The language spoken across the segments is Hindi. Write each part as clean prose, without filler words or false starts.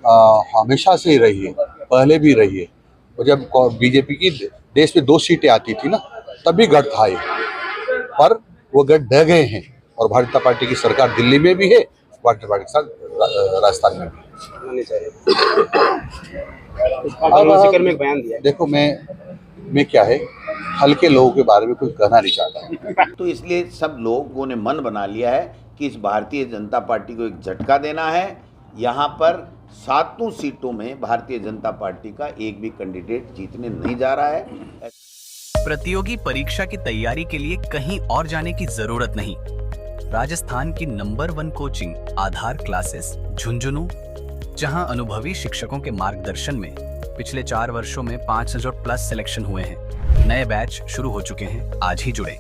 हमेशा से ही रही है, पहले भी रही है। और जब बीजेपी की देश में 2 सीटें आती थी ना, तभी गढ़ था ये, पर वो गढ़ ढह गए हैं। और भारतीय जनता पार्टी की सरकार दिल्ली में भी है, भारतीय जनता पार्टी के साथ राजस्थान में भी है। देखो, मैं क्या है, हल्के लोगों के बारे में कुछ कहना नहीं चाहता। तो इसलिए सब लोगों ने मन बना लिया है कि इस भारतीय जनता पार्टी को एक झटका देना है। यहाँ पर 7 सीटों में भारतीय जनता पार्टी का एक भी कैंडिडेट जीतने नहीं जा रहा है। प्रतियोगी परीक्षा की तैयारी के लिए कहीं और जाने की जरूरत नहीं। राजस्थान की नंबर 1 कोचिंग आधार क्लासेस झुंझुनू, जहां अनुभवी शिक्षकों के मार्गदर्शन में पिछले 4 वर्षों में 500 प्लस सिलेक्शन हुए हैं। नए बैच शुरू हो चुके हैं, आज ही जुड़े।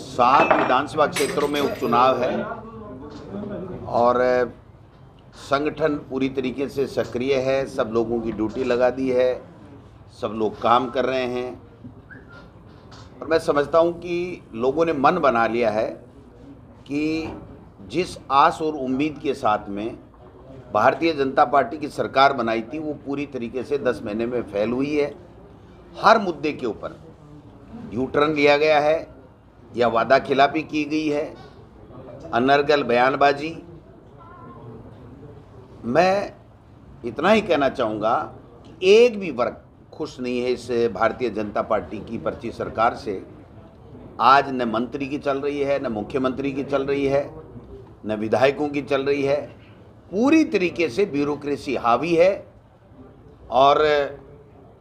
7 विधानसभा क्षेत्रों में उपचुनाव है और संगठन पूरी तरीके से सक्रिय है। सब लोगों की ड्यूटी लगा दी है, सब लोग काम कर रहे हैं और मैं समझता हूं कि लोगों ने मन बना लिया है कि जिस आस और उम्मीद के साथ में भारतीय जनता पार्टी की सरकार बनाई थी, वो पूरी तरीके से 10 महीने में फेल हुई है। हर मुद्दे के ऊपर यू टर्न लिया गया है या वादा खिलाफी की गई है, अनर्गल बयानबाजी। मैं इतना ही कहना चाहूँगा कि एक भी वर्ग खुश नहीं है इस भारतीय जनता पार्टी की पर्ची सरकार से। आज न मंत्री की चल रही है, न मुख्यमंत्री की चल रही है, न विधायकों की चल रही है। पूरी तरीके से ब्यूरोक्रेसी हावी है और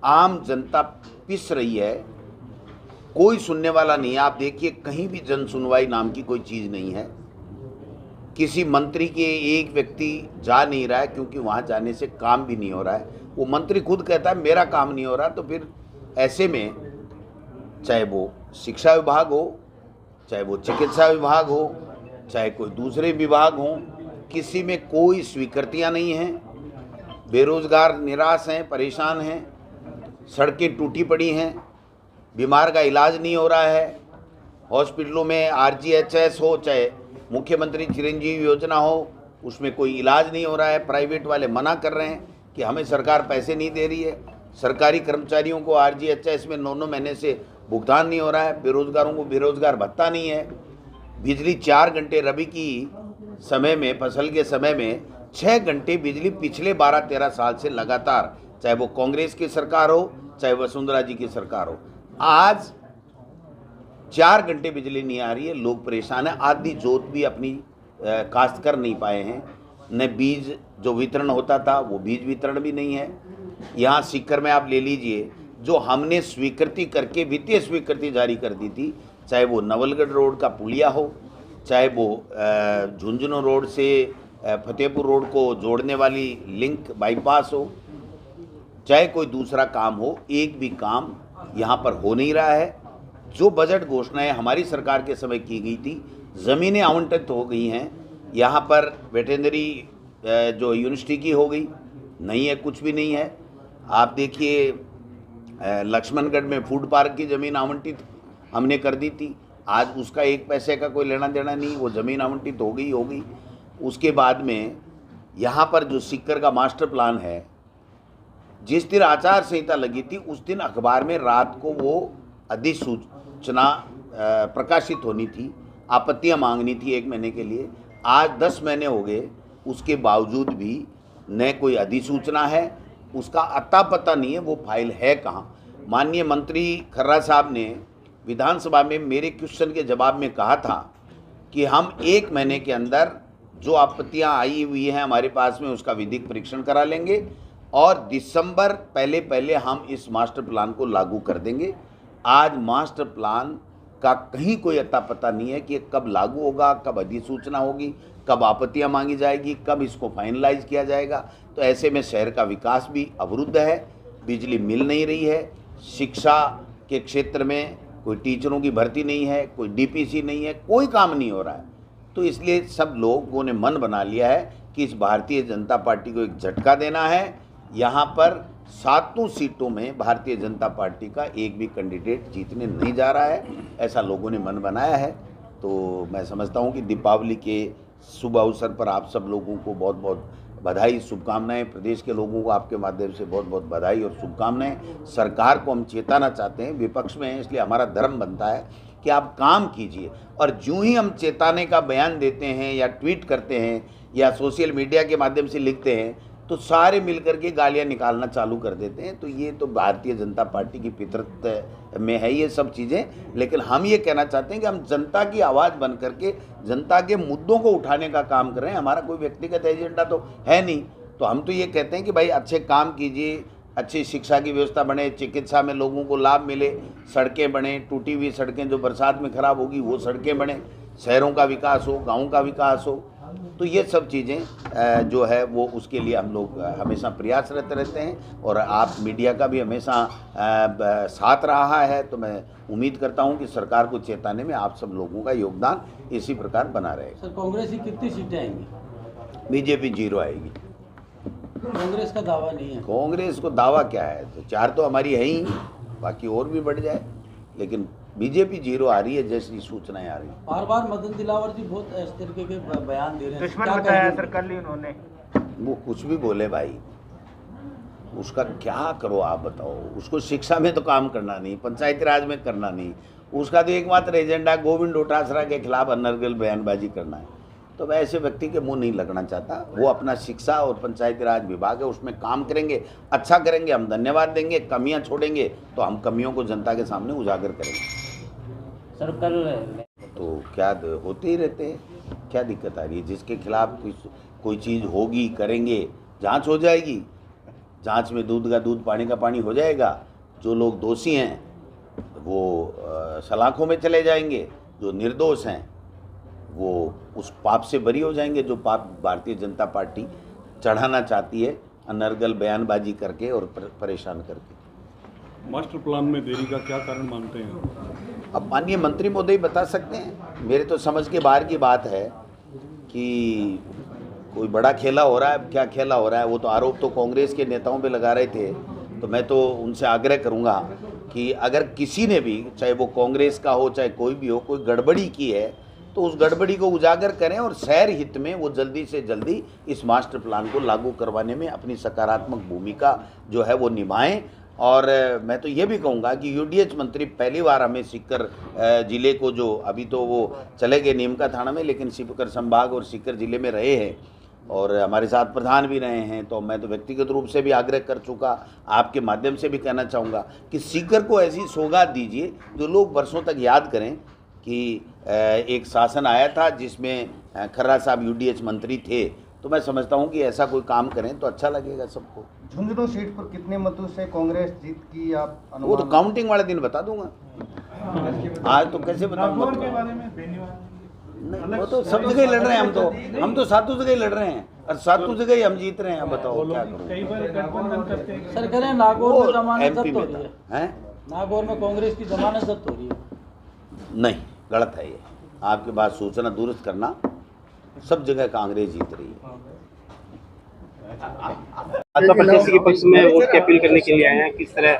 आम जनता पिस रही है। कोई सुनने वाला नहीं है। आप देखिए, कहीं भी जन सुनवाई नाम की कोई चीज़ नहीं है। किसी मंत्री के एक व्यक्ति जा नहीं रहा है क्योंकि वहाँ जाने से काम भी नहीं हो रहा है। वो मंत्री खुद कहता है मेरा काम नहीं हो रहा। तो फिर ऐसे में चाहे वो शिक्षा विभाग हो, चाहे वो चिकित्सा विभाग हो, चाहे कोई दूसरे विभाग हो, किसी में कोई स्वीकृतियाँ नहीं हैं। बेरोजगार निराश हैं, परेशान हैं, सड़कें टूटी पड़ी हैं, बीमार का इलाज नहीं हो रहा है। हॉस्पिटलों में RGHS हो, चाहे मुख्यमंत्री चिरंजीवी योजना हो, उसमें कोई इलाज नहीं हो रहा है। प्राइवेट वाले मना कर रहे हैं कि हमें सरकार पैसे नहीं दे रही है। सरकारी कर्मचारियों को RGHS में 9 महीने से भुगतान नहीं हो रहा है। बेरोजगारों को बेरोजगार भत्ता नहीं है। बिजली 4 घंटे रबी की समय में, फसल के समय में 6 घंटे बिजली पिछले 12-13 साल से लगातार, चाहे वो कांग्रेस की सरकार हो, चाहे वसुंधरा जी की सरकार हो, आज 4 घंटे बिजली नहीं आ रही है। लोग परेशान हैं। आधी जोत भी अपनी काश्त कर नहीं पाए हैं। न बीज जो वितरण होता था वो बीज वितरण भी नहीं है। यहाँ सीकर में आप ले लीजिए, जो हमने स्वीकृति करके वित्तीय स्वीकृति जारी कर दी थी, चाहे वो नवलगढ़ रोड का पुलिया हो, चाहे वो झुंझुनू रोड से फतेहपुर रोड को जोड़ने वाली लिंक बाईपास हो, चाहे कोई दूसरा काम हो, एक भी काम यहाँ पर हो नहीं रहा है। जो बजट घोषणाएं हमारी सरकार के समय की गई थी, ज़मीनें आवंटित हो गई हैं। यहाँ पर वेटरनरी जो यूनिवर्सिटी की हो गई, नहीं है, कुछ भी नहीं है। आप देखिए, लक्ष्मणगढ़ में फूड पार्क की ज़मीन आवंटित हमने कर दी थी, आज उसका 1 पैसे का कोई लेना देना नहीं, वो ज़मीन आवंटित हो गई। उसके बाद में यहाँ पर जो सीकर का मास्टर प्लान है, जिस दिन आचार संहिता लगी थी उस दिन अखबार में रात को वो अधिसूचना प्रकाशित होनी थी, आपत्तियां मांगनी थी 1 महीने के लिए। आज 10 महीने हो गए, उसके बावजूद भी न कोई अधिसूचना है, उसका अता पता नहीं है वो फाइल है कहाँ। माननीय मंत्री खर्रा साहब ने विधानसभा में मेरे क्वेश्चन के जवाब में कहा था कि हम 1 महीने के अंदर जो आपत्तियां आई हुई हैं हमारे पास में, उसका विधिक परीक्षण करा लेंगे और दिसंबर पहले हम इस मास्टर प्लान को लागू कर देंगे। आज मास्टर प्लान का कहीं कोई अता पता नहीं है कि कब लागू होगा, कब अधिसूचना होगी, कब आपत्तियां मांगी जाएगी, कब इसको फाइनलाइज किया जाएगा। तो ऐसे में शहर का विकास भी अवरुद्ध है, बिजली मिल नहीं रही है, शिक्षा के क्षेत्र में कोई टीचरों की भर्ती नहीं है, कोई DPC नहीं है, कोई काम नहीं हो रहा है। तो इसलिए सब लोगों ने मन बना लिया है कि इस भारतीय जनता पार्टी को एक झटका देना है। यहाँ पर 7 सीटों में भारतीय जनता पार्टी का एक भी कैंडिडेट जीतने नहीं जा रहा है, ऐसा लोगों ने मन बनाया है। तो मैं समझता हूँ कि दीपावली के शुभ अवसर पर आप सब लोगों को बहुत बहुत बधाई, शुभकामनाएं। प्रदेश के लोगों को आपके माध्यम से बहुत बहुत बधाई और शुभकामनाएं। सरकार को हम चेताना चाहते हैं, विपक्ष में हैं इसलिए हमारा धर्म बनता है कि आप काम कीजिए, और यूं ही हम चेताने का बयान देते हैं या ट्वीट करते हैं या सोशल मीडिया के माध्यम से लिखते हैं तो सारे मिलकर के गालियां निकालना चालू कर देते हैं। तो ये तो भारतीय जनता पार्टी की फितरत में है ये सब चीज़ें। लेकिन हम ये कहना चाहते हैं कि हम जनता की आवाज़ बन करके जनता के मुद्दों को उठाने का काम कर रहे हैं। हमारा कोई व्यक्तिगत एजेंडा तो है नहीं। तो हम तो ये कहते हैं कि भाई अच्छे काम कीजिए, अच्छी शिक्षा की व्यवस्था बने, चिकित्सा में लोगों को लाभ मिले, सड़कें बने, टूटी हुई सड़कें जो बरसात में खराब होगी वो सड़कें बने, शहरों का विकास हो, गाँव का विकास हो। तो ये सब चीज़ें जो है वो उसके लिए हम लोग हमेशा प्रयासरत रहते हैं, और आप मीडिया का भी हमेशा साथ रहा है। तो मैं उम्मीद करता हूं कि सरकार को चेताने में आप सब लोगों का योगदान इसी प्रकार बना रहेगा। सर, कांग्रेस की कितनी सीटें आएंगी? बीजेपी 0 आएगी। कांग्रेस का दावा नहीं है। कांग्रेस को दावा क्या है, तो 4 तो हमारी है ही, बाकी और भी बढ़ जाए, लेकिन बीजेपी 0 आ रही है जैसी सूचनाएं आ रही हैं। बार बार मदन दिलावर जी बहुत इस तरीके के बयान दे रहे हैं। दुश्मन बताया सर कल ही उन्होंने। वो कुछ भी बोले भाई, उसका क्या करो आप बताओ। उसको शिक्षा में तो काम करना नहीं, पंचायती राज में करना नहीं, उसका तो एकमात्र एजेंडा गोविंद डोटासरा के खिलाफ अनर्गल बयानबाजी करना है। तो मैं ऐसे व्यक्ति के मुंह नहीं लगना चाहता। वो अपना शिक्षा और पंचायती राज विभाग है, उसमें काम करेंगे, अच्छा करेंगे, हम धन्यवाद देंगे। कमियां छोड़ेंगे तो हम कमियों को जनता के सामने उजागर करेंगे। सर, कल तो क्या होते ही रहते हैं, क्या दिक्कत आ रही है? जिसके खिलाफ कोई चीज़ होगी, करेंगे, जांच हो जाएगी, जांच में दूध का दूध पानी का पानी हो जाएगा। जो लोग दोषी हैं वो सलाखों में चले जाएंगे, जो निर्दोष हैं वो उस पाप से बरी हो जाएंगे जो पाप भारतीय जनता पार्टी चढ़ाना चाहती है, अनर्गल बयानबाजी करके और परेशान करके। मास्टर प्लान में देरी का क्या कारण मानते हैं? अब माननीय मंत्री महोदय बता सकते हैं। मेरे तो समझ के बाहर की बात है कि कोई बड़ा खेला हो रहा है। क्या खेला हो रहा है, वो तो आरोप तो कांग्रेस के नेताओं पे लगा रहे थे। तो मैं तो उनसे आग्रह करूंगा कि अगर किसी ने भी, चाहे वो कांग्रेस का हो चाहे कोई भी हो, कोई गड़बड़ी की है तो उस गड़बड़ी को उजागर करें और शहर हित में वो जल्दी से जल्दी इस मास्टर प्लान को लागू करवाने में अपनी सकारात्मक भूमिका जो है वो निभाएं। और मैं तो ये भी कहूँगा कि यूडीएच मंत्री पहली बार हमें सीकर ज़िले को, जो अभी तो वो चले गए नीमका थाना में, लेकिन सीकर संभाग और सीकर ज़िले में रहे हैं और हमारे साथ प्रधान भी रहे हैं। तो मैं तो व्यक्तिगत रूप से भी आग्रह कर चुका, आपके माध्यम से भी कहना चाहूँगा कि सीकर को ऐसी सौगात दीजिए जो लोग वर्षों तक याद करें कि एक शासन आया था जिसमें खर्रा साहब यूडीएच मंत्री थे। तो मैं समझता हूं कि ऐसा कोई काम करें तो अच्छा लगेगा सबको। झुंझुनू सीट पर कितने मतों से कांग्रेस जीत की आप अनुमान? वो तो काउंटिंग वाले दिन बता दूंगा, आज तो कैसे बताऊंगा के बारे में नहीं, वो तो सब जगह लड़ रहे हैं। हम तो सातों जगह लड़ रहे हैं और सातों जगह ही हम जीत रहे हैं। अब बताओ क्या करूं। सर, कह रहे हैं नागौर में जमानत जब्त हो रही है। नागौर में कांग्रेस की जमानत जब्त हो रही है। नहीं, गलत है ये। आपके पास सूचना दुरुस्त करना, सब जगह कांग्रेस जीत रही है। भाजपा प्रत्याशी के पक्ष में वोट की अपील करने के लिए आए हैं, किस तरह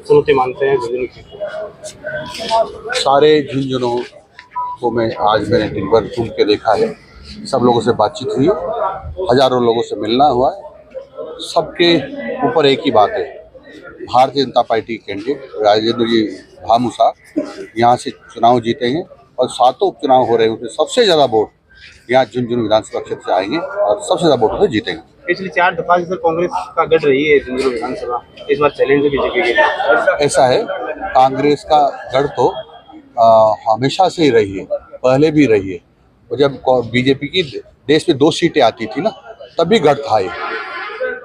चुनौती मानते हैं झुंझुनू की? सारे झुंझुनू को मैं आज मैंने दिन भर घूम के देखा है, सब लोगों से बातचीत हुई है, हजारों लोगों से मिलना हुआ है। सबके ऊपर एक ही बात है, भारतीय जनता पार्टी कैंडिडेट राजेंद्र जी भामुसा यहाँ से चुनाव जीतेंगे और 7 उपचुनाव हो रहे हैं, उसमें सबसे ज़्यादा वोट यहाँ झुंझुनू विधानसभा क्षेत्र से आएंगे और सबसे ज़्यादा वोटों से जीतेंगे। पिछले 4 दफा से सर कांग्रेस का गढ़ रही है झुंझुनू विधानसभा, इस बार चैलेंज बीजेपी के लिए। ऐसा है, कांग्रेस का गढ़ तो हमेशा से ही रही है, पहले भी रही है। और जब बीजेपी की देश में 2 सीटें आती थी ना, तब भी गढ़ था ये,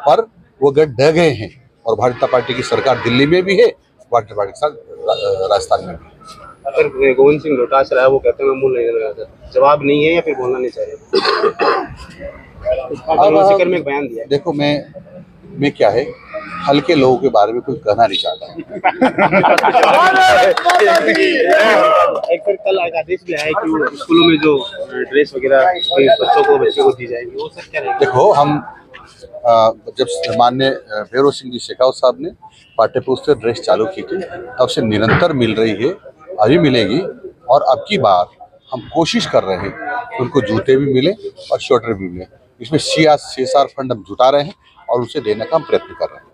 पर वो गढ़ ढह गए हैं और भारतीय जनता पार्टी की सरकार दिल्ली में भी है, भारतीय पार्टी के साथ राजस्थान में भी। अगर गोविंद सिंह डोटासरा है, वो कहते हैं मैं मुंह नहीं लगाता, जवाब नहीं है या फिर बोलना नहीं चाहिए? जिक्र में एक बयान दिया। देखो, मैं क्या है, हल्के लोगों के बारे में कुछ कहना नहीं चाहता। एक फिर कल आदेश भी आया कि स्कूलों में जो ड्रेस वगैरह बच्चों को दी जाएगी, वो सर क्या रहेगा? देखो, हम जब माननीय भैरव सिंह जी शेखावत साहब ने पाठ्य पुस्तक ड्रेस चालू की थी, तब से निरंतर मिल रही है, अभी मिलेगी। और अब की बार हम कोशिश कर रहे हैं कि उनको जूते भी मिले और स्वेटर भी मिले। इसमें CSR फंड हम जुटा रहे हैं और उसे देने का हम प्रयत्न कर रहे हैं।